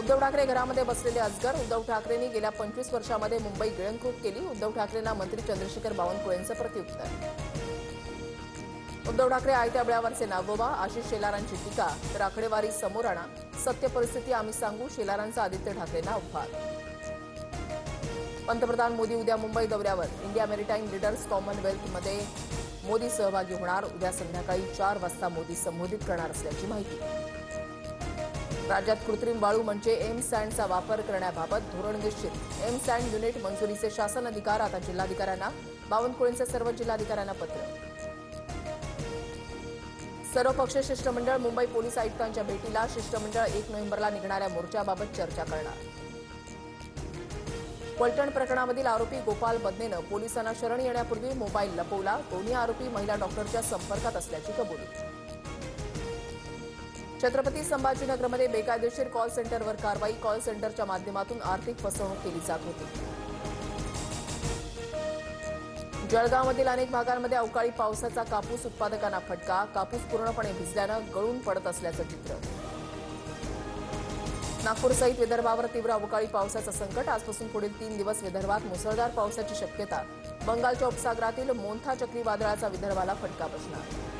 उद्धव ठाकरे घरामध्ये बसलेले अजगर. उद्धव ठाकरेंनी गेल्या 25 वर्षांमध्ये मुंबई गिळंकृत केली. उद्धव ठाकरेंना मंत्री चंद्रशेखर बावनकुळेंचं प्रत्युत्तर. उद्धव ठाकरे आयत्या बिळावरचे नागोबा. आशिष शेलारांची टीका. तर आकडेवारी समोर आणा, सत्य परिस्थिती आम्ही सांगू, शेलारांचा आदित्य ठाकरेंना आव्हान. पंतप्रधान मोदी उद्या मुंबई दौऱ्यावर. इंडिया मेरिटाईम लीडर्स कॉमनवेल्थमध्ये मोदी सहभागी होणार. उद्या संध्याकाळी 4 वाजता मोदी संबोधित करणार असल्याची माहिती. राज्यात कृत्रिम वाळू म्हणजे एम सँडचा वापर करण्याबाबत धोरण निश्चित. एम सँड युनिट मंजुरीचे शासन अधिकार आता जिल्हाधिकाऱ्यांना. बावनकुळेंचे सर्व जिल्हाधिकाऱ्यांना पत्र. सर्वपक्षीय शिष्टमंडळ मुंबई पोलीस आयुक्तांच्या भेटीला. शिष्टमंडळ 1 नोव्हेंबरला निघणाऱ्या मोर्चाबाबत चर्चा करणार. पलटण प्रकरणामधील आरोपी गोपाल बदनेनं पोलिसांना शरण येण्यापूर्वी मोबाईल लपवला. दोन्ही आरोपी महिला डॉक्टरच्या संपर्कात असल्याची कबुली. छत्रपती संभाजीनगरमध्ये बेकायदेशीर कॉल सेंटरवर कारवाई. कॉल सेंटरच्या माध्यमातून आर्थिक फसवणूक केली जात होती. जळगावमधील अनेक भागांमध्ये अवकाळी पावसाचा कापूस उत्पादकांना फटका. कापूस पूर्णपणे भिजल्यानं गळून पडत असल्याचं चित्र. नागपूरसहित विदर्भावर तीव्र अवकाळी पावसाचं संकट. आजपासून पुढील 3 दिवस विदर्भात मुसळधार पावसाची शक्यता. बंगालच्या उपसागरातील मोन्था चक्रीवादळाचा विदर्भाला फटका बसणार.